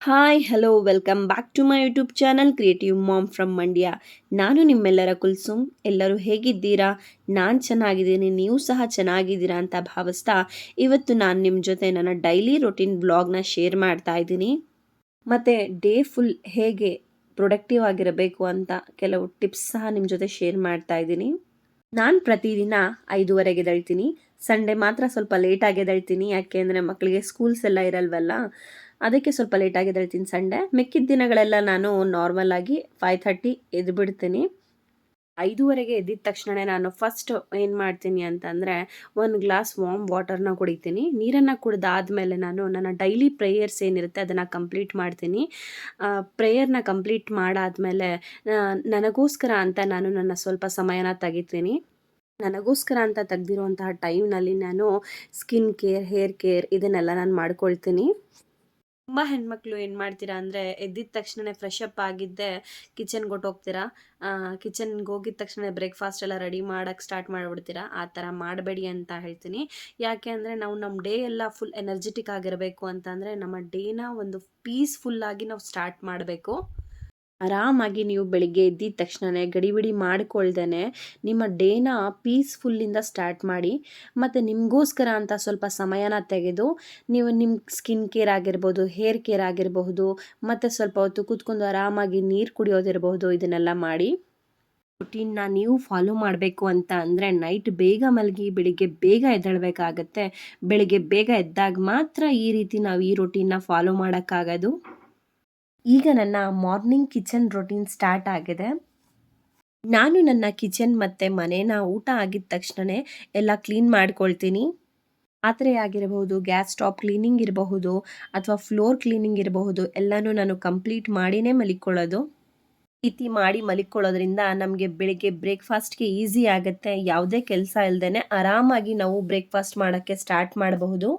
Hi hello welcome back to my YouTube channel creative mom from Mandya. ನಾನು ನಿಮ್ಮೆಲ್ಲರ ಕುಲ್ಸುಮ್. ಎಲ್ಲರೂ ಹೇಗಿದ್ದೀರಾ? ನಾನು ಚೆನ್ನಾಗಿದ್ದೀನಿ, ನೀವು ಸಹ ಚೆನ್ನಾಗಿದ್ದೀರಾ ಅಂತ ಭಾವಿಸ್ತಾ ಇವತ್ತು ನಾನು ನಿಮ್ಮ ಜೊತೆ ನನ್ನ ಡೈಲಿ ರೊಟೀನ್ ಬ್ಲಾಗ್ನ ಶೇರ್ ಮಾಡ್ತಾ ಇದ್ದೀನಿ. ಮತ್ತು ಡೇ ಫುಲ್ ಹೇಗೆ ಪ್ರೊಡಕ್ಟಿವ್ ಆಗಿರಬೇಕು ಅಂತ ಕೆಲವು ಟಿಪ್ಸ್ ಸಹ ನಿಮ್ಮ ಜೊತೆ ಶೇರ್ ಮಾಡ್ತಾ ಇದ್ದೀನಿ. ನಾನು ಪ್ರತಿದಿನ 5:30ಗೆ ಎದ್ದೇಳ್ತೀನಿ. ಸಂಡೇ ಮಾತ್ರ ಸ್ವಲ್ಪ ಲೇಟಾಗಿ ಎದ್ದೇಳ್ತೀನಿ, ಯಾಕೆ ಅಂದರೆ ಮಕ್ಕಳಿಗೆ ಸ್ಕೂಲ್ಸ್ ಎಲ್ಲ ಇರಲ್ವಲ್ಲ, ಅದಕ್ಕೆ ಸ್ವಲ್ಪ ಲೇಟಾಗಿ ಎದ್ದೇಳ್ತೀನಿ ಸಂಡೇ. ಮಿಕ್ಕಿದ ದಿನಗಳೆಲ್ಲ ನಾನು ನಾರ್ಮಲ್ ಆಗಿ 5:30 ಎದ್ದು ಬಿಡ್ತೀನಿ. 5:30ಗೆ ಎದ್ದಿದ ತಕ್ಷಣವೇ ನಾನು ಫಸ್ಟ್ ಏನು ಮಾಡ್ತೀನಿ ಅಂತಂದರೆ ಒಂದು ಗ್ಲಾಸ್ ವಾರ್ಮ್ ವಾಟರ್ನ ಕುಡಿತೀನಿ. ನೀರನ್ನು ಕುಡಿದಾದ್ಮೇಲೆ ನಾನು ನನ್ನ ಡೈಲಿ ಪ್ರೇಯರ್ಸ್ ಏನಿರುತ್ತೆ ಅದನ್ನು ಕಂಪ್ಲೀಟ್ ಮಾಡ್ತೀನಿ. ಪ್ರೇಯರ್ನ ಕಂಪ್ಲೀಟ್ ಮಾಡಾದಮೇಲೆ ನನಗೋಸ್ಕರ ಅಂತ ನಾನು ನನ್ನ ಸ್ವಲ್ಪ ಸಮಯನ ತೆಗಿತೀನಿ. ನನಗೋಸ್ಕರ ಅಂತ ತೆಗ್ದಿರುವಂತಹ ಟೈಮ್ನಲ್ಲಿ ನಾನು ಸ್ಕಿನ್ ಕೇರ್, ಹೇರ್ ಕೇರ್ ಇದನ್ನೆಲ್ಲ ನಾನು ಮಾಡ್ಕೊಳ್ತೀನಿ. ತುಂಬ ಹೆಣ್ಮಕ್ಳು ಏನು ಮಾಡ್ತೀರಾ ಅಂದರೆ ಎದ್ದಿದ ತಕ್ಷಣ ಫ್ರೆಶ್ ಅಪ್ ಆಗಿದ್ದೆ ಕಿಚನ್ಗೆ ಹೊಟ್ಟೋಗ್ತೀರಾ. ಕಿಚನ್ಗೆ ಹೋಗಿದ ತಕ್ಷಣ ಬ್ರೇಕ್ಫಾಸ್ಟ್ ಎಲ್ಲ ರೆಡಿ ಮಾಡೋಕ್ಕೆ ಸ್ಟಾರ್ಟ್ ಮಾಡಿಬಿಡ್ತೀರಾ. ಆ ಥರ ಮಾಡಬೇಡಿ ಅಂತ ಹೇಳ್ತೀನಿ. ಯಾಕೆ ಅಂದರೆ ನಾವು ನಮ್ಮ ಡೇ ಎಲ್ಲ ಫುಲ್ ಎನರ್ಜೆಟಿಕ್ ಆಗಿರಬೇಕು ಅಂತಂದರೆ ನಮ್ಮ ಡೇನ ಒಂದು ಪೀಸ್ಫುಲ್ಲಾಗಿ ನಾವು ಸ್ಟಾರ್ಟ್ ಮಾಡಬೇಕು. ಆರಾಮಾಗಿ ನೀವು ಬೆಳಿಗ್ಗೆ ಎದ್ದಿದ ತಕ್ಷಣವೇ ಗಡಿಬಿಡಿ ಮಾಡ್ಕೊಳ್ದೇ ನಿಮ್ಮ ಡೇನ ಪೀಸ್ಫುಲ್ಲಿಂದ ಸ್ಟಾರ್ಟ್ ಮಾಡಿ. ಮತ್ತು ನಿಮಗೋಸ್ಕರ ಅಂತ ಸ್ವಲ್ಪ ಸಮಯನ ತೆಗೆದು ನೀವು ನಿಮ್ಮ ಸ್ಕಿನ್ ಕೇರ್ ಆಗಿರ್ಬೋದು, ಹೇರ್ ಕೇರ್ ಆಗಿರಬಹುದು, ಮತ್ತು ಸ್ವಲ್ಪ ಹೊತ್ತು ಕೂತ್ಕೊಂಡು ಆರಾಮಾಗಿ ನೀರು ಕುಡಿಯೋದಿರಬಹುದು, ಇದನ್ನೆಲ್ಲ ಮಾಡಿ. ರುಟೀನ್ನ ನೀವು ಫಾಲೋ ಮಾಡಬೇಕು ಅಂತ ಅಂದರೆ ನೈಟ್ ಬೇಗ ಮಲಗಿ ಬೆಳಿಗ್ಗೆ ಬೇಗ ಎದ್ದೇಳಬೇಕಾಗತ್ತೆ. ಬೆಳಿಗ್ಗೆ ಬೇಗ ಎದ್ದಾಗ ಮಾತ್ರ ಈ ರೀತಿ ನಾವು ಈ ರುಟೀನ್ನ ಫಾಲೋ ಮಾಡೋಕ್ಕಾಗೋದು. ಈಗ ನನ್ನ ಮಾರ್ನಿಂಗ್ ಕಿಚನ್ ರೊಟೀನ್ ಸ್ಟಾರ್ಟ್ ಆಗಿದೆ. ನಾನು ನನ್ನ ಕಿಚನ್ ಮತ್ತು ಮನೇನ ಊಟ ಆಗಿದ ತಕ್ಷಣವೇ ಎಲ್ಲ ಕ್ಲೀನ್ ಮಾಡ್ಕೊಳ್ತೀನಿ. ಪಾತ್ರೆ ಆಗಿರಬಹುದು, ಗ್ಯಾಸ್ ಸ್ಟಾಪ್ ಕ್ಲೀನಿಂಗ್ ಇರಬಹುದು, ಅಥವಾ ಫ್ಲೋರ್ ಕ್ಲೀನಿಂಗ್ ಇರಬಹುದು, ಎಲ್ಲನೂ ನಾನು ಕಂಪ್ಲೀಟ್ ಮಾಡಿನೇ ಮಲಿಕೊಳ್ಳೋದು. ಈ ರೀತಿ ಮಾಡಿ ಮಲಿಕೊಳ್ಳೋದ್ರಿಂದ ನಮಗೆ ಬೆಳಿಗ್ಗೆ ಬ್ರೇಕ್ಫಾಸ್ಟ್ಗೆ ಈಸಿ ಆಗುತ್ತೆ. ಯಾವುದೇ ಕೆಲಸ ಇಲ್ಲದೇ ಆರಾಮಾಗಿ ನಾವು ಬ್ರೇಕ್ಫಾಸ್ಟ್ ಮಾಡೋಕ್ಕೆ ಸ್ಟಾರ್ಟ್ ಮಾಡಬಹುದು.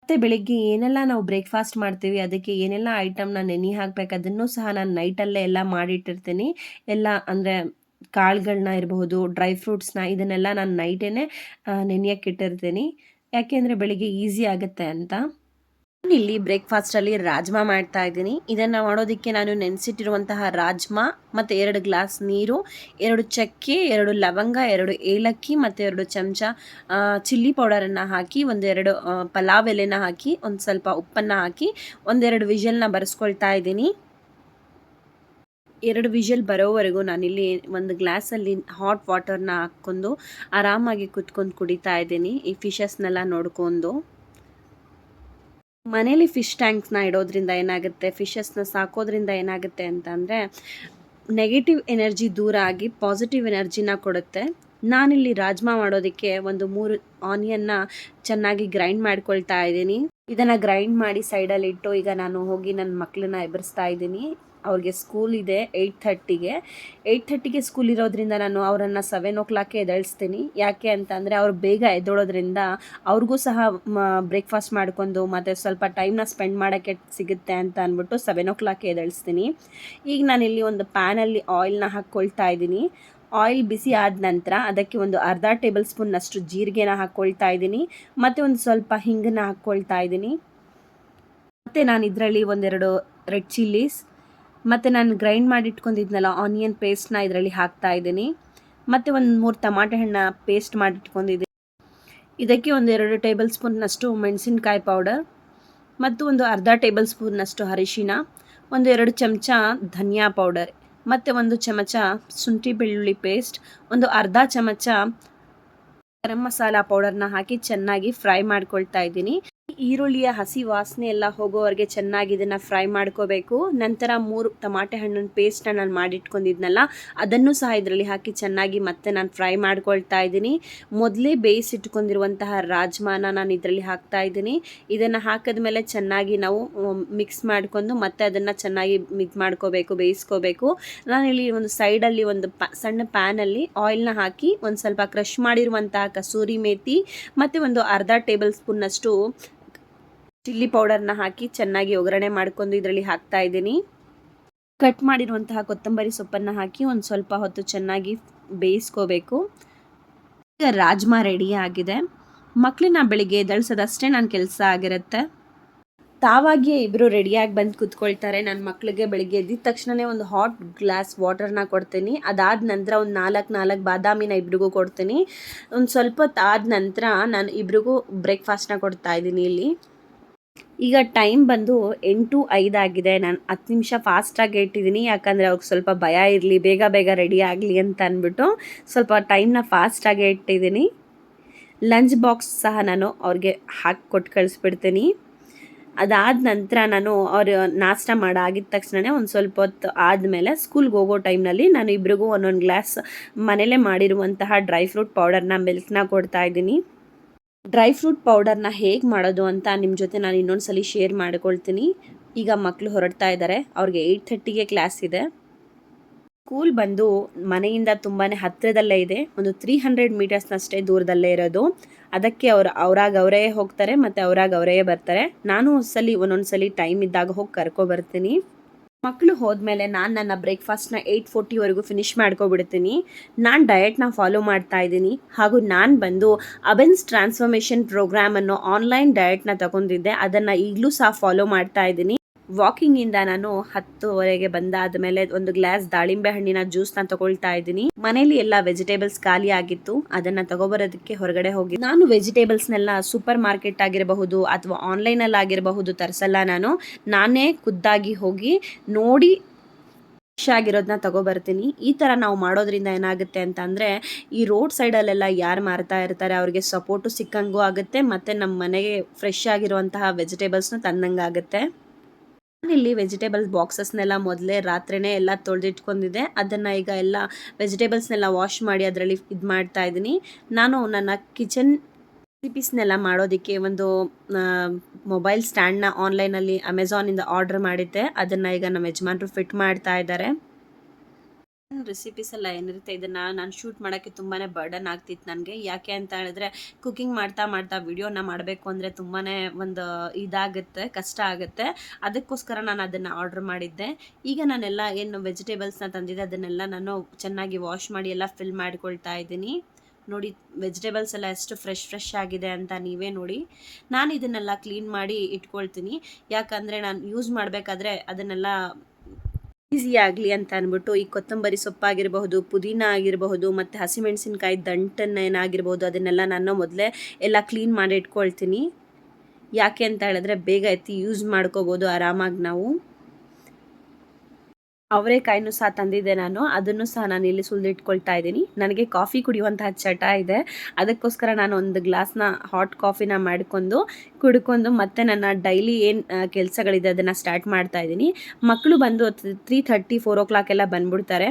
ಮತ್ತು ಬೆಳಿಗ್ಗೆ ಏನೆಲ್ಲ ನಾವು ಬ್ರೇಕ್ಫಾಸ್ಟ್ ಮಾಡ್ತೀವಿ ಅದಕ್ಕೆ ಏನೆಲ್ಲ ಐಟಮ್ನ ನೆನೆ ಹಾಕಬೇಕು ಅದನ್ನು ಸಹ ನಾನು ನೈಟಲ್ಲೇ ಎಲ್ಲ ಮಾಡಿಟ್ಟಿರ್ತೀನಿ. ಎಲ್ಲ ಅಂದರೆ ಕಾಳುಗಳನ್ನ ಇರಬಹುದು, ಡ್ರೈ ಫ್ರೂಟ್ಸ್ನ ಇದನ್ನೆಲ್ಲ ನಾನು ನೈಟೇ ನೆನೆಯೋಕ್ಕೆ ಇಟ್ಟಿರ್ತೀನಿ. ಯಾಕೆ ಅಂದರೆ ಬೆಳಿಗ್ಗೆ ಈಸಿ ಆಗುತ್ತೆ ಅಂತ. ನಾನಿಲ್ಲಿ ಬ್ರೇಕ್ಫಾಸ್ಟಲ್ಲಿ ರಾಜ್ಮಾ ಮಾಡ್ತಾ ಇದ್ದೀನಿ. ಇದನ್ನು ಮಾಡೋದಕ್ಕೆ ನಾನು ನೆನೆಸಿಟ್ಟಿರುವಂತಹ ರಾಜ್ಮಾ ಮತ್ತು 2 ಗ್ಲಾಸ್ ನೀರು, 2 ಚಕ್ಕೆ, 2 ಲವಂಗ, 2 ಏಲಕ್ಕಿ ಮತ್ತು 2 ಚಮಚ ಚಿಲ್ಲಿ ಪೌಡರನ್ನು ಹಾಕಿ, ಒಂದೆರಡು ಪಲಾವ್ ಎಲೆನ ಹಾಕಿ, ಒಂದು ಸ್ವಲ್ಪ ಉಪ್ಪನ್ನು ಹಾಕಿ, ಒಂದೆರಡು ವಿಷಲ್ನ ಬರೆಸ್ಕೊಳ್ತಾ ಇದ್ದೀನಿ. 2 ವಿಷಲ್ ಬರೋವರೆಗೂ ನಾನಿಲ್ಲಿ ಒಂದು ಗ್ಲಾಸಲ್ಲಿ ಹಾಟ್ ವಾಟರ್ನ ಹಾಕ್ಕೊಂಡು ಆರಾಮಾಗಿ ಕುತ್ಕೊಂಡು ಕುಡಿತಾ ಇದ್ದೀನಿ, ಈ ಫಿಶಸ್ನೆಲ್ಲ ನೋಡ್ಕೊಂಡು. ಮನೇಲಿ ಫಿಶ್ ಟ್ಯಾಂಕ್ಸ್ನ ಇಡೋದ್ರಿಂದ ಏನಾಗುತ್ತೆ, ಫಿಶಸ್ನ ಸಾಕೋದ್ರಿಂದ ಏನಾಗುತ್ತೆ ಅಂತಂದರೆ ನೆಗೆಟಿವ್ ಎನರ್ಜಿ ದೂರ ಆಗಿ ಪಾಸಿಟಿವ್ ಎನರ್ಜಿನ ಕೊಡುತ್ತೆ. ನಾನಿಲ್ಲಿ ರಾಜ್ಮಾ ಮಾಡೋದಕ್ಕೆ ಒಂದು 3 ಆನಿಯನ್ನ ಚೆನ್ನಾಗಿ ಗ್ರೈಂಡ್ ಮಾಡ್ಕೊಳ್ತಾ ಇದ್ದೀನಿ. ಇದನ್ನು ಗ್ರೈಂಡ್ ಮಾಡಿ ಸೈಡಲ್ಲಿ ಇಟ್ಟು ಈಗ ನಾನು ಹೋಗಿ ನನ್ನ ಮಕ್ಕಳನ್ನ ಎಬ್ಬರಿಸ್ತಾ ಇದ್ದೀನಿ. ಅವ್ರಿಗೆ ಸ್ಕೂಲ್ ಇದೆ 8:30ಗೆ ಸ್ಕೂಲ್ ಇರೋದ್ರಿಂದ ನಾನು ಅವರನ್ನು 7 o'clock ಎದ್ದೇಳಿಸ್ತೀನಿ. ಯಾಕೆ ಅಂತಂದರೆ ಅವ್ರು ಬೇಗ ಎದ್ದೇಳೋದ್ರಿಂದ ಅವ್ರಿಗೂ ಸಹ ಬ್ರೇಕ್ಫಾಸ್ಟ್ ಮಾಡ್ಕೊಂಡು ಮತ್ತು ಸ್ವಲ್ಪ ಟೈಮ್ನ ಸ್ಪೆಂಡ್ ಮಾಡೋಕ್ಕೆ ಸಿಗುತ್ತೆ ಅಂತ ಅಂದ್ಬಿಟ್ಟು 7 o'clock ಎದ್ದೇಳಿಸ್ತೀನಿ. ಈಗ ನಾನಿಲ್ಲಿ ಒಂದು ಪ್ಯಾನಲ್ಲಿ ಆಯಿಲ್ನ ಹಾಕ್ಕೊಳ್ತಾ ಇದ್ದೀನಿ. ಆಯಿಲ್ ಬಿಸಿ ಆದ ನಂತರ ಅದಕ್ಕೆ ಒಂದು ಅರ್ಧ ಟೇಬಲ್ ಸ್ಪೂನ್ನಷ್ಟು ಜೀರಿಗೆನ ಹಾಕ್ಕೊಳ್ತಾ ಇದ್ದೀನಿ, ಮತ್ತು ಒಂದು ಸ್ವಲ್ಪ ಹಿಂಗನ್ನ ಹಾಕ್ಕೊಳ್ತಾ ಇದ್ದೀನಿ. ಮತ್ತು ನಾನು ಇದರಲ್ಲಿ ಒಂದೆರಡು ರೆಡ್ ಚಿಲ್ಲೀಸ್ ಮತ್ತು ನಾನು ಗ್ರೈಂಡ್ ಮಾಡಿ ಇಟ್ಕೊಂಡಿದ್ನಲ್ಲ ಆನಿಯನ್ ಪೇಸ್ಟ್ನ ಇದರಲ್ಲಿ ಹಾಕ್ತಾ ಇದ್ದೀನಿ, ಮತ್ತು ಒಂದು 3 ಟಮಾಟೆ ಹಣ್ಣು ಪೇಸ್ಟ್ ಮಾಡಿ ಇಟ್ಕೊಂಡಿದ್ದೀನಿ. ಇದಕ್ಕೆ ಒಂದು 2 ಟೇಬಲ್ ಸ್ಪೂನ್ನಷ್ಟು ಮೆಣಸಿನ್ಕಾಯಿ ಪೌಡರ್, ಮತ್ತು ಒಂದು ಅರ್ಧ ಟೇಬಲ್ ಸ್ಪೂನ್ನಷ್ಟು ಅರಿಶಿನ, ಒಂದು 2 ಚಮಚ ಧನಿಯಾ ಪೌಡರ್, ಮತ್ತು 1 ಚಮಚ ಶುಂಠಿ ಬೆಳ್ಳುಳ್ಳಿ ಪೇಸ್ಟ್, ಒಂದು ಅರ್ಧ ಚಮಚ ಗರಂ ಮಸಾಲ ಪೌಡರ್ನ ಹಾಕಿ ಚೆನ್ನಾಗಿ ಫ್ರೈ ಮಾಡ್ಕೊಳ್ತಾ ಇದ್ದೀನಿ. ಈರುಳ್ಳಿಯ ಹಸಿ ವಾಸನೆ ಎಲ್ಲ ಹೋಗೋವರೆಗೆ ಚೆನ್ನಾಗಿ ಇದನ್ನು ಫ್ರೈ ಮಾಡ್ಕೋಬೇಕು. ನಂತರ 3 ಟಮಾಟೆ ಹಣ್ಣಿನ ಪೇಸ್ಟ್ನ ನಾನು ಮಾಡಿಟ್ಕೊಂಡಿದ್ನಲ್ಲ ಅದನ್ನು ಸಹ ಇದರಲ್ಲಿ ಹಾಕಿ ಚೆನ್ನಾಗಿ ಮತ್ತೆ ನಾನು ಫ್ರೈ ಮಾಡ್ಕೊಳ್ತಾ ಇದ್ದೀನಿ. ಮೊದಲೇ ಬೇಯಿಸಿಟ್ಕೊಂಡಿರುವಂತಹ ರಾಜ್ಮಾನ ನಾನು ಇದರಲ್ಲಿ ಹಾಕ್ತಾ ಇದ್ದೀನಿ. ಇದನ್ನು ಹಾಕಿದ ಮೇಲೆ ಚೆನ್ನಾಗಿ ನಾವು ಮಿಕ್ಸ್ ಮಾಡ್ಕೊಂಡು ಮತ್ತೆ ಅದನ್ನು ಚೆನ್ನಾಗಿ ಮಾಡ್ಕೋಬೇಕು, ಬೇಯಿಸ್ಕೋಬೇಕು. ನಾನಿಲ್ಲಿ ಒಂದು ಸೈಡಲ್ಲಿ ಒಂದು ಸಣ್ಣ ಪ್ಯಾನಲ್ಲಿ ಆಯಿಲ್ನ ಹಾಕಿ ಒಂದು ಸ್ವಲ್ಪ ಕ್ರಷ್ ಮಾಡಿರುವಂತಹ ಕಸೂರಿ ಮೇಥಿ ಮತ್ತು ಒಂದು ಅರ್ಧ ಟೇಬಲ್ ಸ್ಪೂನ್ನಷ್ಟು ಚಿಲ್ಲಿ ಪೌಡರ್ನ ಹಾಕಿ ಚೆನ್ನಾಗಿ ಒಗ್ಗರಣೆ ಮಾಡ್ಕೊಂಡು ಇದರಲ್ಲಿ ಹಾಕ್ತಾ ಇದ್ದೀನಿ. ಕಟ್ ಮಾಡಿರುವಂತಹ ಕೊತ್ತಂಬರಿ ಸೊಪ್ಪನ್ನು ಹಾಕಿ ಒಂದು ಸ್ವಲ್ಪ ಹೊತ್ತು ಚೆನ್ನಾಗಿ ಬೇಯಿಸ್ಕೋಬೇಕು. ಈಗ ರಾಜ್ಮಾ ರೆಡಿ ಆಗಿದೆ. ಮಕ್ಕಳನ್ನ ಬೆಳಿಗ್ಗೆ ಎದ್ದೇಳಿಸೋದಷ್ಟೇ ನನ್ನ ಕೆಲಸ ಆಗಿರುತ್ತೆ. ತಾವಾಗಿಯೇ ಇಬ್ಬರು ರೆಡಿಯಾಗಿ ಬಂದು ಕೂತ್ಕೊಳ್ತಾರೆ. ನನ್ನ ಮಕ್ಕಳಿಗೆ ಬೆಳಿಗ್ಗೆ ಎದ್ದಿದ ತಕ್ಷಣವೇ ಒಂದು ಹಾಟ್ ಗ್ಲಾಸ್ ವಾಟರ್ನ ಕೊಡ್ತೀನಿ. ಅದಾದ ನಂತರ ಒಂದು 4 ಬಾದಾಮಿನ ಇಬ್ರಿಗೂ ಕೊಡ್ತೀನಿ. ಒಂದು ಸ್ವಲ್ಪ ಹೊತ್ತು ಆದ ನಂತರ ನಾನು ಇಬ್ರಿಗೂ ಬ್ರೇಕ್ಫಾಸ್ಟ್ನ ಕೊಡ್ತಾ ಇದ್ದೀನಿ ಇಲ್ಲಿ. ಈಗ ಟೈಮ್ ಬಂದು 8:05 ಆಗಿದೆ. ನಾನು 10 ನಿಮಿಷ ಫಾಸ್ಟಾಗಿ ಇಟ್ಟಿದ್ದೀನಿ, ಯಾಕಂದರೆ ಅವ್ರಿಗೆ ಸ್ವಲ್ಪ ಭಯ ಇರಲಿ, ಬೇಗ ಬೇಗ ರೆಡಿ ಆಗಲಿ ಅಂತ ಅಂದ್ಬಿಟ್ಟು ಸ್ವಲ್ಪ ಟೈಮ್ನ ಫಾಸ್ಟಾಗೇ ಇಟ್ಟಿದ್ದೀನಿ. ಲಂಚ್ ಬಾಕ್ಸ್ ಸಹ ನಾನು ಅವ್ರಿಗೆ ಹಾಕಿ ಕೊಟ್ಟು ಕಳಿಸ್ಬಿಡ್ತೀನಿ. ಅದಾದ ನಂತರ ನಾನು ಅವ್ರು ನಾಷ್ಟ ಆಗಿದ ತಕ್ಷಣ ಒಂದು ಸ್ವಲ್ಪ ಹೊತ್ತು ಆದಮೇಲೆ ಸ್ಕೂಲ್ಗೆ ಹೋಗೋ ಟೈಮ್ನಲ್ಲಿ ನಾನು ಇಬ್ರಿಗೂ ಒಂದೊಂದು ಗ್ಲಾಸ್ ಮನೇಲೇ ಮಾಡಿರುವಂತಹ ಡ್ರೈ ಫ್ರೂಟ್ ಪೌಡರ್ನ ಮಿಲ್ಕ್ನ ಕೊಡ್ತಾ ಇದ್ದೀನಿ. ಡ್ರೈ ಫ್ರೂಟ್ ಪೌಡರ್ನ ಹೇಗೆ ಮಾಡೋದು ಅಂತ ನಿಮ್ಮ ಜೊತೆ ನಾನು ಇನ್ನೊಂದು ಸಲ ಶೇರ್ ಮಾಡ್ಕೊಳ್ತೀನಿ. ಈಗ ಮಕ್ಕಳು ಹೊರಡ್ತಾ ಇದ್ದಾರೆ. ಅವ್ರಿಗೆ 8:30ಗೆ ಕ್ಲಾಸ್ ಇದೆ. ಸ್ಕೂಲ್ ಬಂದು ಮನೆಯಿಂದ ತುಂಬಾ ಹತ್ತಿರದಲ್ಲೇ ಇದೆ. ಒಂದು 300 ಮೀಟರ್ಸ್ನಷ್ಟೇ ದೂರದಲ್ಲೇ ಇರೋದು. ಅದಕ್ಕೆ ಅವರೇ ಹೋಗ್ತಾರೆ ಮತ್ತು ಅವರೇ ಬರ್ತಾರೆ. ನಾನು ಒಂದೊಂದು ಸಲ ಟೈಮ್ ಇದ್ದಾಗ ಹೋಗಿ ಕರ್ಕೊಬರ್ತೀನಿ. ಮಕ್ಕಳು ಹೋದ್ಮೇಲೆ ನಾನು ನನ್ನ ಬ್ರೇಕ್ಫಾಸ್ಟ್ನ 8:40ವರೆಗೂ ಫಿನಿಷ್ ಮಾಡ್ಕೊಬಿಡ್ತೀನಿ. ನಾನು ಡಯಟ್ನ ಫಾಲೋ ಮಾಡ್ತಾ ಇದ್ದೀನಿ. ಹಾಗೂ ನಾನು ಬಂದು ಅಬೆನ್ಸ್ ಟ್ರಾನ್ಸ್ಫಾರ್ಮೇಷನ್ ಪ್ರೋಗ್ರಾಮ್ ಅನ್ನೋ ಆನ್ಲೈನ್ ಡಯಟ್ನ ತಗೊಂಡಿದ್ದೆ. ಅದನ್ನು ಈಗಲೂ ಸಹ ಫಾಲೋ ಮಾಡ್ತಾ ಇದ್ದೀನಿ. ವಾಕಿಂಗಿಂದ ನಾನು 10:00ವರೆಗೆ ಬಂದಾದ ಮೇಲೆ ಒಂದು ಗ್ಲಾಸ್ ದಾಳಿಂಬೆ ಹಣ್ಣಿನ ಜ್ಯೂಸ್ನ ತಗೊಳ್ತಾ ಇದ್ದೀನಿ. ಮನೇಲಿ ಎಲ್ಲ ವೆಜಿಟೇಬಲ್ಸ್ ಖಾಲಿ ಆಗಿತ್ತು, ಅದನ್ನು ತಗೊಬರೋದಕ್ಕೆ ಹೊರಗಡೆ ಹೋಗಿ ನಾನು ವೆಜಿಟೇಬಲ್ಸ್ನೆಲ್ಲ ಸೂಪರ್ ಮಾರ್ಕೆಟ್ ಆಗಿರಬಹುದು ಅಥವಾ ಆನ್ಲೈನಲ್ಲಿ ಆಗಿರಬಹುದು ತರಿಸಲ್ಲ. ನಾನೇ ಖುದ್ದಾಗಿ ಹೋಗಿ ನೋಡಿ ಫ್ರೆಶ್ ಆಗಿರೋದನ್ನ ತಗೊಬರ್ತೀನಿ. ಈ ಥರ ನಾವು ಮಾಡೋದ್ರಿಂದ ಏನಾಗುತ್ತೆ ಅಂತ ಅಂದರೆ, ಈ ರೋಡ್ ಸೈಡಲ್ಲೆಲ್ಲ ಯಾರು ಮಾರ್ತಾ ಇರ್ತಾರೆ ಅವ್ರಿಗೆ ಸಪೋರ್ಟು ಸಿಕ್ಕಂಗೂ ಆಗುತ್ತೆ ಮತ್ತು ನಮ್ಮ ಮನೆಗೆ ಫ್ರೆಶ್ ಆಗಿರುವಂತಹ ವೆಜಿಟೇಬಲ್ಸ್ನ ತಂದಂಗೆ ಆಗುತ್ತೆ. ನಾನಿಲ್ಲಿ ವೆಜಿಟೇಬಲ್ಸ್ ಬಾಕ್ಸಸ್ನೆಲ್ಲ ಮೊದಲೇ ರಾತ್ರಿನೇ ಎಲ್ಲ ತೊಳೆದಿಟ್ಕೊಂಡಿದ್ದೆ. ಅದನ್ನು ಈಗ ಎಲ್ಲ ವೆಜಿಟೇಬಲ್ಸ್ನೆಲ್ಲ ವಾಶ್ ಮಾಡಿ ಅದರಲ್ಲಿ ಇದು ಮಾಡ್ತಾ ಇದ್ದೀನಿ. ನಾನು ನನ್ನ ಕಿಚನ್ ರೆಸಿಪೀಸ್ನೆಲ್ಲ ಮಾಡೋದಕ್ಕೆ ಒಂದು ಮೊಬೈಲ್ ಸ್ಟ್ಯಾಂಡ್ನ ಆನ್ಲೈನಲ್ಲಿ ಅಮೆಝಾನಿಂದ ಆರ್ಡರ್ ಮಾಡಿದ್ದೆ. ಅದನ್ನು ಈಗ ನಮ್ಮ ಯಜಮಾನರು ಫಿಟ್ ಮಾಡ್ತಾ ಇದ್ದಾರೆ. ರೆಸಿಪೀಸ್ ಎಲ್ಲ ಏನಿರುತ್ತೆ ಇದನ್ನು ನಾನು ಶೂಟ್ ಮಾಡೋಕ್ಕೆ ತುಂಬಾ ಬರ್ಡನ್ ಆಗ್ತಿತ್ತು ನನಗೆ. ಯಾಕೆ ಅಂತ ಹೇಳಿದ್ರೆ ಕುಕಿಂಗ್ ಮಾಡ್ತಾ ವಿಡಿಯೋನ ಮಾಡಬೇಕು ಅಂದರೆ ತುಂಬಾ ಒಂದು ಇದಾಗುತ್ತೆ, ಕಷ್ಟ ಆಗುತ್ತೆ. ಅದಕ್ಕೋಸ್ಕರ ನಾನು ಅದನ್ನು ಆರ್ಡ್ರ್ ಮಾಡಿದ್ದೆ. ಈಗ ನಾನೆಲ್ಲ ಏನು ವೆಜಿಟೇಬಲ್ಸ್ನ ತಂದಿದ್ದೆ ಅದನ್ನೆಲ್ಲ ನಾನು ಚೆನ್ನಾಗಿ ವಾಶ್ ಮಾಡಿ ಎಲ್ಲ ಫಿಲ್ ಮಾಡ್ಕೊಳ್ತಾ ಇದ್ದೀನಿ. ನೋಡಿ ವೆಜಿಟೇಬಲ್ಸ್ ಎಲ್ಲ ಎಷ್ಟು ಫ್ರೆಶ್ ಆಗಿದೆ ಅಂತ ನೀವೇ ನೋಡಿ. ನಾನು ಇದನ್ನೆಲ್ಲ ಕ್ಲೀನ್ ಮಾಡಿ ಇಟ್ಕೊಳ್ತೀನಿ. ಯಾಕಂದರೆ ನಾನು ಯೂಸ್ ಮಾಡಬೇಕಾದ್ರೆ ಅದನ್ನೆಲ್ಲ ಈಸಿ ಆಗಲಿ ಅಂತ ಅಂದ್ಬಿಟ್ಟು ಈ ಕೊತ್ತಂಬರಿ ಸೊಪ್ಪಾಗಿರಬಹುದು, ಪುದೀನ ಆಗಿರಬಹುದು ಮತ್ತು ಹಸಿಮೆಣಸಿನ್ಕಾಯಿ ದಂಟನ್ನೇನಾಗಿರ್ಬೋದು ಅದನ್ನೆಲ್ಲ ನಾನು ಮೊದಲೇ ಎಲ್ಲ ಕ್ಲೀನ್ ಮಾಡಿ ಇಟ್ಕೊಳ್ತೀನಿ. ಯಾಕೆ ಅಂತ ಹೇಳಿದ್ರೆ ಬೇಗ ಎತ್ತಿ ಯೂಸ್ ಮಾಡ್ಕೋಬೋದು ಆರಾಮಾಗಿ ನಾವು. ಅವರೆಕಾಯಿನೂ ಸಹ ತಂದಿದ್ದೆ ನಾನು. ಅದನ್ನು ಸಹ ನಾನು ಇಲ್ಲಿ ಸುಲಿದಿಟ್ಕೊಳ್ತಾ ಇದ್ದೀನಿ. ನನಗೆ ಕಾಫಿ ಕುಡಿಯುವಂತಹ ಚಟ ಇದೆ. ಅದಕ್ಕೋಸ್ಕರ ನಾನು ಒಂದು ಗ್ಲಾಸ್ನ ಹಾಟ್ ಕಾಫಿನ ಕುಡ್ಕೊಂಡು ಮತ್ತೆ ನನ್ನ ಡೈಲಿ ಏನು ಕೆಲಸಗಳಿದೆ ಅದನ್ನು ಸ್ಟಾರ್ಟ್ ಮಾಡ್ತಾ ಇದ್ದೀನಿ. ಮಕ್ಕಳು ಬಂದು 3:30 4 ಎಲ್ಲ ಬಂದ್ಬಿಡ್ತಾರೆ.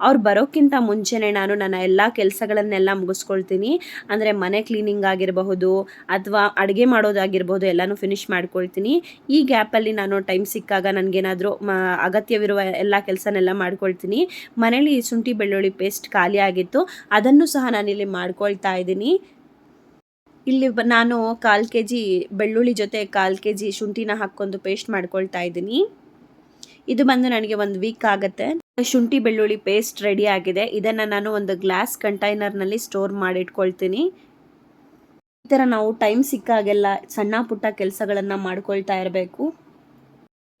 ಅವ್ರು ಬರೋಕ್ಕಿಂತ ಮುಂಚೆನೇ ನಾನು ನನ್ನ ಎಲ್ಲ ಕೆಲಸಗಳನ್ನೆಲ್ಲ ಮುಗಿಸ್ಕೊಳ್ತೀನಿ. ಅಂದರೆ ಮನೆ ಕ್ಲೀನಿಂಗ್ ಆಗಿರಬಹುದು ಅಥವಾ ಅಡುಗೆ ಮಾಡೋದಾಗಿರ್ಬೋದು ಎಲ್ಲನೂ ಫಿನಿಷ್ ಮಾಡ್ಕೊಳ್ತೀನಿ. ಈ ಗ್ಯಾಪಲ್ಲಿ ನಾನು ಟೈಮ್ ಸಿಕ್ಕಾಗ ನನಗೇನಾದರೂ ಅಗತ್ಯವಿರುವ ಎಲ್ಲ ಕೆಲಸನೆಲ್ಲ ಮಾಡ್ಕೊಳ್ತೀನಿ. ಮನೇಲಿ ಶುಂಠಿ ಬೆಳ್ಳುಳ್ಳಿ ಪೇಸ್ಟ್ ಖಾಲಿ ಆಗಿತ್ತು, ಅದನ್ನು ಸಹ ನಾನಿಲ್ಲಿ ಮಾಡ್ಕೊಳ್ತಾ ಇದ್ದೀನಿ. ಇಲ್ಲಿ ನಾನು 1/4 kg ಬೆಳ್ಳುಳ್ಳಿ ಜೊತೆ 1/4 kg ಶುಂಠಿನ ಹಾಕ್ಕೊಂಡು ಪೇಸ್ಟ್ ಮಾಡ್ಕೊಳ್ತಾ ಇದ್ದೀನಿ. ಇದು ಬಂದು ನನಗೆ 1 ವೀಕ್ ಆಗುತ್ತೆ. ಶುಂಠಿ ಬೆಳ್ಳುಳ್ಳಿ ಪೇಸ್ಟ್ ರೆಡಿ ಆಗಿದೆ. ಇದನ್ನು ನಾನು ಒಂದು ಗ್ಲಾಸ್ ಕಂಟೈನರ್ನಲ್ಲಿ ಸ್ಟೋರ್ ಮಾಡಿಟ್ಕೊಳ್ತೀನಿ. ಈ ಥರ ನಾವು ಟೈಮ್ ಸಿಕ್ಕಾಗೆಲ್ಲ ಸಣ್ಣ ಪುಟ್ಟ ಕೆಲಸಗಳನ್ನು ಮಾಡ್ಕೊಳ್ತಾ ಇರಬೇಕು.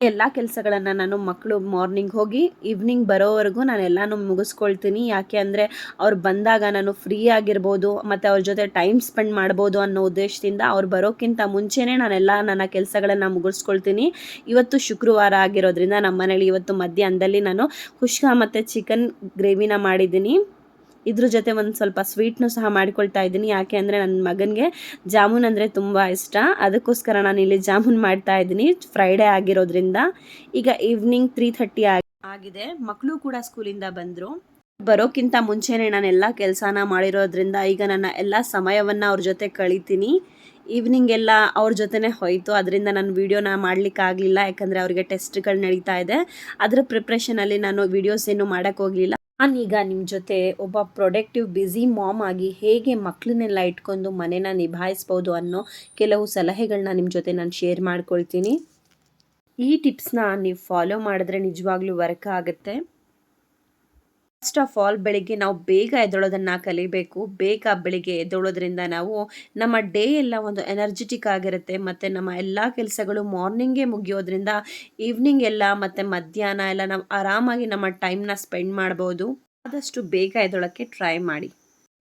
ಎಲ್ಲ ಕೆಲಸಗಳನ್ನು ನಾನು ಮಕ್ಕಳು ಮಾರ್ನಿಂಗ್ ಹೋಗಿ ಈವ್ನಿಂಗ್ ಬರೋವರೆಗೂ ನಾನು ಎಲ್ಲನೂ ಮುಗಿಸ್ಕೊಳ್ತೀನಿ. ಯಾಕೆ ಅಂದರೆ ಅವ್ರು ಬಂದಾಗ ನಾನು ಫ್ರೀ ಆಗಿರ್ಬೋದು ಮತ್ತು ಅವ್ರ ಜೊತೆ ಟೈಮ್ ಸ್ಪೆಂಡ್ ಮಾಡ್ಬೋದು ಅನ್ನೋ ಉದ್ದೇಶದಿಂದ ಅವ್ರು ಬರೋಕ್ಕಿಂತ ಮುಂಚೆನೇ ನಾನೆಲ್ಲ ನನ್ನ ಕೆಲಸಗಳನ್ನು ಮುಗಿಸ್ಕೊಳ್ತೀನಿ. ಇವತ್ತು ಶುಕ್ರವಾರ ಆಗಿರೋದ್ರಿಂದ ನಮ್ಮ ಮನೇಲಿ ಇವತ್ತು ಮಧ್ಯಾಹ್ನದಲ್ಲಿ ನಾನು ಕುಷ್ಕ ಮತ್ತು ಚಿಕನ್ ಗ್ರೇವಿನ ಮಾಡಿದ್ದೀನಿ. ಇದ್ರ ಜೊತೆ ಒಂದು ಸ್ವಲ್ಪ ಸ್ವೀಟ್ನೂ ಸಹ ಮಾಡ್ಕೊಳ್ತಾ ಇದ್ದೀನಿ. ಯಾಕೆ ಅಂದರೆ ನನ್ನ ಮಗನಿಗೆ ಜಾಮೂನ್ ಅಂದರೆ ತುಂಬ ಇಷ್ಟ. ಅದಕ್ಕೋಸ್ಕರ ನಾನು ಇಲ್ಲಿ ಜಾಮೂನ್ ಮಾಡ್ತಾ ಇದ್ದೀನಿ, ಫ್ರೈಡೇ ಆಗಿರೋದ್ರಿಂದ. ಈಗ ಈವ್ನಿಂಗ್ 3:30 ಆಗಿದೆ. ಮಕ್ಕಳು ಕೂಡ ಸ್ಕೂಲಿಂದ ಬಂದರು. ಬರೋಕ್ಕಿಂತ ಮುಂಚೆನೇ ನಾನು ಎಲ್ಲ ಕೆಲಸನ ಮಾಡಿರೋದ್ರಿಂದ ಈಗ ನನ್ನ ಎಲ್ಲ ಸಮಯವನ್ನು ಅವ್ರ ಜೊತೆ ಕಳಿತೀನಿ. ಈವ್ನಿಂಗ್ ಎಲ್ಲ ಅವ್ರ ಜೊತೆನೇ ಹೋಯಿತು. ಅದರಿಂದ ನಾನು ವೀಡಿಯೋನ ಮಾಡಲಿಕ್ಕಾಗಲಿಲ್ಲ. ಯಾಕಂದರೆ ಅವ್ರಿಗೆ ಟೆಸ್ಟ್ಗಳು ನಡೀತಾ ಇದೆ. ಅದರ ಪ್ರಿಪ್ರೇಷನಲ್ಲಿ ನಾನು ವೀಡಿಯೋಸ್ ಏನು ಮಾಡೋಕ್ಕೆ ಹೋಗಲಿಲ್ಲ. ನಾನೀಗ ನಿಮ್ಮ ಜೊತೆ ಒಬ್ಬ ಪ್ರೊಡಕ್ಟಿವ್ ಬ್ಯುಸಿ ಮಾಮ್ ಆಗಿ ಹೇಗೆ ಮಕ್ಕಳನ್ನೆಲ್ಲ ಇಟ್ಕೊಂಡು ಮನೇನ ನಿಭಾಯಿಸ್ಬೋದು ಅನ್ನೋ ಕೆಲವು ಸಲಹೆಗಳನ್ನ ನಿಮ್ಮ ಜೊತೆ ನಾನು ಶೇರ್ ಮಾಡ್ಕೊಳ್ತೀನಿ. ಈ ಟಿಪ್ಸ್ನ ನೀವು ಫಾಲೋ ಮಾಡಿದ್ರೆ ನಿಜವಾಗ್ಲೂ ವರ್ಕ್ ಆಗುತ್ತೆ. ಫಸ್ಟ್ ಆಫ್ ಆಲ್ ಬೆಳಿಗ್ಗೆ ನಾವು ಬೇಗ ಎದ್ದೇಳೋದನ್ನು ಕಲಿಬೇಕು. ಬೇಗ ಬೆಳಿಗ್ಗೆ ಎದ್ದೇಳೋದ್ರಿಂದ ನಾವು ನಮ್ಮ ಡೇ ಎಲ್ಲ ಒಂದು ಎನರ್ಜೆಟಿಕ್ ಆಗಿರುತ್ತೆ ಮತ್ತು ನಮ್ಮ ಎಲ್ಲ ಕೆಲಸಗಳು ಮಾರ್ನಿಂಗೇ ಮುಗಿಯೋದ್ರಿಂದ ಈವ್ನಿಂಗ್ ಎಲ್ಲ ಮತ್ತು ಮಧ್ಯಾಹ್ನ ಎಲ್ಲ ನಾವು ಆರಾಮಾಗಿ ನಮ್ಮ ಟೈಮ್ನ ಸ್ಪೆಂಡ್ ಮಾಡ್ಬೋದು. ಆದಷ್ಟು ಬೇಗ ಎದ್ದೇಳೋಕ್ಕೆ ಟ್ರೈ ಮಾಡಿ.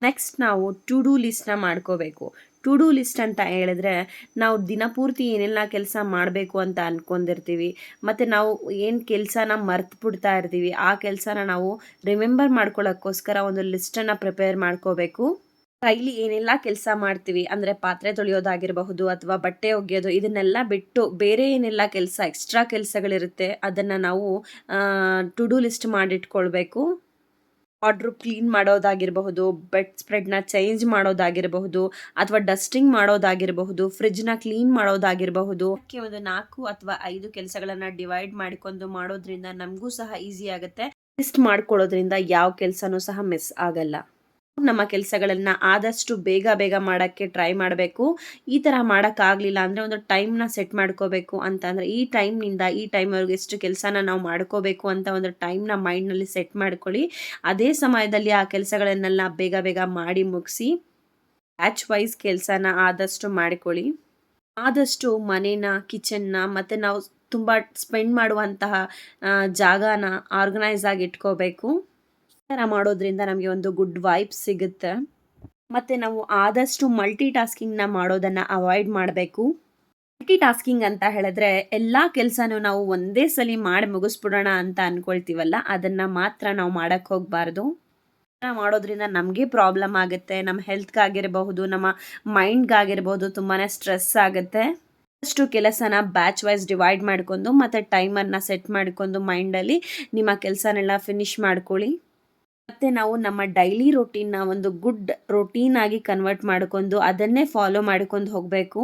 ನೆಕ್ಸ್ಟ್ ನಾವು ಟು ಡೂ ಲಿಸ್ಟ್ನ ಮಾಡ್ಕೋಬೇಕು. ಟು ಡೂ ಲಿಸ್ಟ್ ಅಂತ ಹೇಳಿದ್ರೆ ನಾವು ದಿನಪೂರ್ತಿ ಏನೆಲ್ಲ ಕೆಲಸ ಮಾಡಬೇಕು ಅಂತ ಅಂದ್ಕೊಂಡಿರ್ತೀವಿ ಮತ್ತು ನಾವು ಏನು ಕೆಲಸನ ಮರ್ತು ಬಿಡ್ತಾ ಇರ್ತೀವಿ, ಆ ಕೆಲಸನ ನಾವು ರಿಮೆಂಬರ್ ಮಾಡ್ಕೊಳ್ಳೋಕ್ಕೋಸ್ಕರ ಒಂದು ಲಿಸ್ಟನ್ನು ಪ್ರಿಪೇರ್ ಮಾಡ್ಕೋಬೇಕು. ಡೈಲಿ ಏನೆಲ್ಲ ಕೆಲಸ ಮಾಡ್ತೀವಿ ಅಂದರೆ ಪಾತ್ರೆ ತೊಳೆಯೋದಾಗಿರಬಹುದು ಅಥವಾ ಬಟ್ಟೆ ಒಗೆಯೋದು, ಇದನ್ನೆಲ್ಲ ಬಿಟ್ಟು ಬೇರೆ ಏನೆಲ್ಲ ಕೆಲಸ ಎಕ್ಸ್ಟ್ರಾ ಕೆಲಸಗಳಿರುತ್ತೆ ಅದನ್ನು ನಾವು ಟು ಡೂ ಲಿಸ್ಟ್ ಮಾಡಿಟ್ಕೊಳ್ಬೇಕು. ವಾರ್ಡ್ರೋಬ್ ಕ್ಲೀನ್ ಮಾಡೋದಾಗಿರಬಹುದು, ಬೆಡ್ ಸ್ಪ್ರೆಡ್ನ ಚೇಂಜ್ ಮಾಡೋದಾಗಿರಬಹುದು ಅಥವಾ ಡಸ್ಟಿಂಗ್ ಮಾಡೋದಾಗಿರಬಹುದು, ಫ್ರಿಡ್ಜ್ನ ಕ್ಲೀನ್ ಮಾಡೋದಾಗಿರಬಹುದು. ಅದಕ್ಕೆ ಒಂದು 4 ಅಥವಾ 5 ಕೆಲಸಗಳನ್ನು ಡಿವೈಡ್ ಮಾಡಿಕೊಂಡು ಮಾಡೋದ್ರಿಂದ ನಮಗೂ ಸಹ ಈಸಿ ಆಗುತ್ತೆ. ಲಿಸ್ಟ್ ಮಾಡ್ಕೊಳ್ಳೋದ್ರಿಂದ ಯಾವ ಕೆಲಸನೂ ಸಹ ಮಿಸ್ ಆಗಲ್ಲ. ನಮ್ಮ ಕೆಲಸಗಳನ್ನು ಆದಷ್ಟು ಬೇಗ ಬೇಗ ಮಾಡೋಕ್ಕೆ ಟ್ರೈ ಮಾಡಬೇಕು. ಈ ಥರ ಮಾಡೋಕ್ಕಾಗಲಿಲ್ಲ ಅಂದರೆ ಒಂದು ಟೈಮ್ನ ಸೆಟ್ ಮಾಡ್ಕೋಬೇಕು. ಅಂತಂದರೆ ಈ ಟೈಮ್ನಿಂದ ಈ ಟೈಮ್ವರೆಗೂ ಎಷ್ಟು ಕೆಲಸನ ನಾವು ಮಾಡ್ಕೋಬೇಕು ಅಂತ ಒಂದು ಟೈಮ್ನ ಮೈಂಡ್ನಲ್ಲಿ ಸೆಟ್ ಮಾಡ್ಕೊಳ್ಳಿ. ಅದೇ ಸಮಯದಲ್ಲಿ ಆ ಕೆಲಸಗಳನ್ನೆಲ್ಲ ಬೇಗ ಬೇಗ ಮಾಡಿ ಮುಗಿಸಿ ಬ್ಯಾಚ್ ವೈಸ್ ಕೆಲಸನ ಆದಷ್ಟು ಮಾಡಿಕೊಳ್ಳಿ. ಆದಷ್ಟು ಮನೇನ, ಕಿಚನ್ನ ಮತ್ತು ನಾವು ತುಂಬ ಸ್ಪೆಂಡ್ ಮಾಡುವಂತಹ ಜಾಗನ ಆರ್ಗನೈಸ್ ಆಗಿ ಇಟ್ಕೋಬೇಕು. ಈ ಥರ ಮಾಡೋದ್ರಿಂದ ನಮಗೆ ಒಂದು ಗುಡ್ ವೈಬ್ಸ್ ಸಿಗುತ್ತೆ. ಮತ್ತು ನಾವು ಆದಷ್ಟು ಮಲ್ಟಿ ಟಾಸ್ಕಿಂಗ್ನ ಮಾಡೋದನ್ನು ಅವಾಯ್ಡ್ ಮಾಡಬೇಕು. ಮಲ್ಟಿ ಟಾಸ್ಕಿಂಗ್ ಅಂತ ಹೇಳಿದ್ರೆ ಎಲ್ಲ ಕೆಲಸನೂ ನಾವು ಒಂದೇ ಸಲ ಮಾಡಿ ಮುಗಿಸ್ಬಿಡೋಣ ಅಂತ ಅಂದ್ಕೊಳ್ತೀವಲ್ಲ, ಅದನ್ನು ಮಾತ್ರ ನಾವು ಮಾಡೋಕ್ಕೆ ಹೋಗಬಾರ್ದು. ಮಾಡೋದ್ರಿಂದ ನಮಗೆ ಪ್ರಾಬ್ಲಮ್ ಆಗುತ್ತೆ. ನಮ್ಮ ಹೆಲ್ತ್ಗಾಗಿರಬಹುದು, ನಮ್ಮ ಮೈಂಡ್ಗಾಗಿರ್ಬೋದು ತುಂಬಾ ಸ್ಟ್ರೆಸ್ ಆಗುತ್ತೆ. ಅಷ್ಟು ಕೆಲಸನ ಬ್ಯಾಚ್ ವೈಸ್ ಡಿವೈಡ್ ಮಾಡ್ಕೊಂಡು ಮತ್ತು ಟೈಮನ್ನು ಸೆಟ್ ಮಾಡ್ಕೊಂಡು ಮೈಂಡಲ್ಲಿ ನಿಮ್ಮ ಕೆಲಸನೆಲ್ಲ ಫಿನಿಶ್ ಮಾಡ್ಕೊಳ್ಳಿ. ಮತ್ತು ನಾವು ನಮ್ಮ ಡೈಲಿ ರೊಟೀನ್ನ ಒಂದು ಗುಡ್ ರೊಟೀನ್ ಆಗಿ ಕನ್ವರ್ಟ್ ಮಾಡ್ಕೊಂಡು ಅದನ್ನೇ ಫಾಲೋ ಮಾಡ್ಕೊಂಡು ಹೋಗಬೇಕು.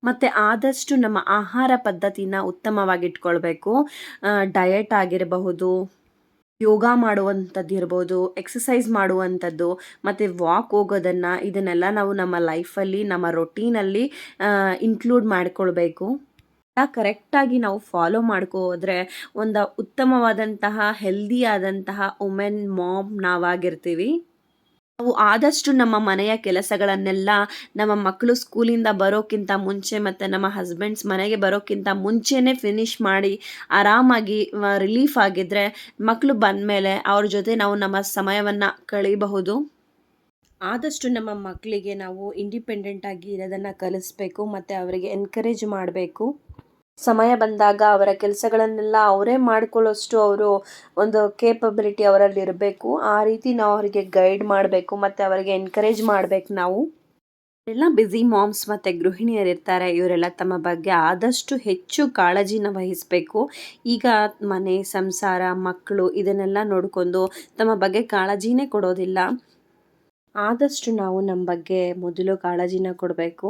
ಮತ್ತು ಆದಷ್ಟು ನಮ್ಮ ಆಹಾರ ಪದ್ಧತಿನ ಉತ್ತಮವಾಗಿ ಇಟ್ಕೊಳ್ಬೇಕು. ಡಯಟ್ ಆಗಿರಬಹುದು, ಯೋಗ ಮಾಡುವಂಥದ್ದು ಇರ್ಬೋದು, ಎಕ್ಸಸೈಸ್ ಮಾಡುವಂಥದ್ದು ಮತ್ತು ವಾಕ್ ಹೋಗೋದನ್ನು, ಇದನ್ನೆಲ್ಲ ನಾವು ನಮ್ಮ ಲೈಫಲ್ಲಿ ನಮ್ಮ ರೊಟೀನಲ್ಲಿ ಇನ್ಕ್ಲೂಡ್ ಮಾಡ್ಕೊಳ್ಬೇಕು. ಕರೆಕ್ಟಾಗಿ ನಾವು ಫಾಲೋ ಮಾಡ್ಕೋದ್ರೆ ಒಂದು ಉತ್ತಮವಾದಂತಹ ಹೆಲ್ದಿ ಆದಂತಹ ವುಮೆನ್ ಮಾಮ್ ನಾವಾಗಿರ್ತೀವಿ. ನಾವು ಆದಷ್ಟು ನಮ್ಮ ಮನೆಯ ಕೆಲಸಗಳನ್ನೆಲ್ಲ ನಮ್ಮ ಮಕ್ಕಳು ಸ್ಕೂಲಿಂದ ಬರೋಕ್ಕಿಂತ ಮುಂಚೆ ಮತ್ತು ನಮ್ಮ ಹಸ್ಬೆಂಡ್ಸ್ ಮನೆಗೆ ಬರೋಕ್ಕಿಂತ ಮುಂಚೆನೇ ಫಿನಿಶ್ ಮಾಡಿ ಆರಾಮಾಗಿ ರಿಲೀಫ್ ಆಗಿದ್ದರೆ ಮಕ್ಕಳು ಬಂದಮೇಲೆ ಅವ್ರ ಜೊತೆ ನಾವು ನಮ್ಮ ಸಮಯವನ್ನು ಕಳೀಬಹುದು. ಆದಷ್ಟು ನಮ್ಮ ಮಕ್ಕಳಿಗೆ ನಾವು ಇಂಡಿಪೆಂಡೆಂಟಾಗಿ ಇರೋದನ್ನು ಕಲಿಸ್ಬೇಕು ಮತ್ತು ಅವರಿಗೆ ಎನ್ಕರೇಜ್ ಮಾಡಬೇಕು. ಸಮಯ ಬಂದಾಗ ಅವರ ಕೆಲಸಗಳನ್ನೆಲ್ಲ ಅವರೇ ಮಾಡಿಕೊಳ್ಳೋಷ್ಟು ಅವರು ಒಂದು ಕೇಪಬಿಲಿಟಿ ಅವರಲ್ಲಿ ಇರಬೇಕು. ಆ ರೀತಿ ನಾವು ಅವರಿಗೆ ಗೈಡ್ ಮಾಡಬೇಕು ಮತ್ತು ಅವರಿಗೆ ಎನ್ಕರೇಜ್ ಮಾಡಬೇಕು ನಾವು. ಎಲ್ಲ ಬ್ಯುಸಿ ಮಾಮ್ಸ್ ಮತ್ತು ಗೃಹಿಣಿಯರಿರ್ತಾರೆ, ಇವರೆಲ್ಲ ತಮ್ಮ ಬಗ್ಗೆ ಆದಷ್ಟು ಹೆಚ್ಚು ಕಾಳಜಿನ ವಹಿಸಬೇಕು. ಈಗ ಮನೆ, ಸಂಸಾರ, ಮಕ್ಕಳು ಇದನ್ನೆಲ್ಲ ನೋಡಿಕೊಂಡು ತಮ್ಮ ಬಗ್ಗೆ ಕಾಳಜಿನೇ ಕೊಡೋದಿಲ್ಲ. ಆದಷ್ಟು ನಾವು ನಮ್ಮ ಬಗ್ಗೆ ಮೊದಲು ಕಾಳಜಿನ ಕೊಡಬೇಕು.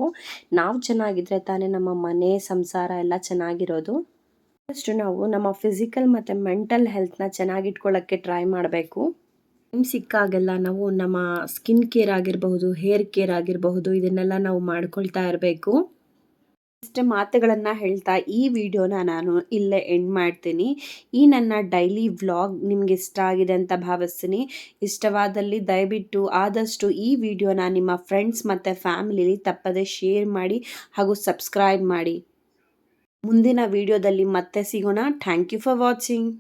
ನಾವು ಚೆನ್ನಾಗಿದ್ದರೆ ತಾನೇ ನಮ್ಮ ಮನೆ, ಸಂಸಾರ ಎಲ್ಲ ಚೆನ್ನಾಗಿರೋದು. ಆದಷ್ಟು ನಾವು ನಮ್ಮ ಫಿಸಿಕಲ್ ಮತ್ತು ಮೆಂಟಲ್ ಹೆಲ್ತ್ನ ಚೆನ್ನಾಗಿಟ್ಕೊಳ್ಳೋಕ್ಕೆ ಟ್ರೈ ಮಾಡಬೇಕು. ಟೈಮ್ ಸಿಕ್ಕಾಗೆಲ್ಲ ನಾವು ನಮ್ಮ ಸ್ಕಿನ್ ಕೇರ್ ಆಗಿರಬಹುದು, ಹೇರ್ ಕೇರ್ ಆಗಿರಬಹುದು, ಇದನ್ನೆಲ್ಲ ನಾವು ಮಾಡ್ಕೊಳ್ತಾ ಇರಬೇಕು. ಇಷ್ಟೇ ಮಾತುಗಳನ್ನು ಹೇಳ್ತಾ ಈ ವಿಡಿಯೋನ ನಾನು ಇಲ್ಲೇ ಎಂಡ್ ಮಾಡ್ತೀನಿ. ಈ ನನ್ನ ಡೈಲಿ ವ್ಲಾಗ್ ನಿಮಗೆ ಇಷ್ಟ ಆಗಿದೆ ಅಂತ ಭಾವಿಸ್ತೀನಿ. ಇಷ್ಟವಾದಲ್ಲಿ ದಯವಿಟ್ಟು ಆದಷ್ಟು ಈ ವಿಡಿಯೋನ ನಿಮ್ಮ ಫ್ರೆಂಡ್ಸ್ ಮತ್ತು ಫ್ಯಾಮಿಲಿಲಿ ತಪ್ಪದೇ ಶೇರ್ ಮಾಡಿ ಹಾಗೂ ಸಬ್ಸ್ಕ್ರೈಬ್ ಮಾಡಿ. ಮುಂದಿನ ವಿಡಿಯೋದಲ್ಲಿ ಮತ್ತೆ ಸಿಗೋಣ. Thank you for watching.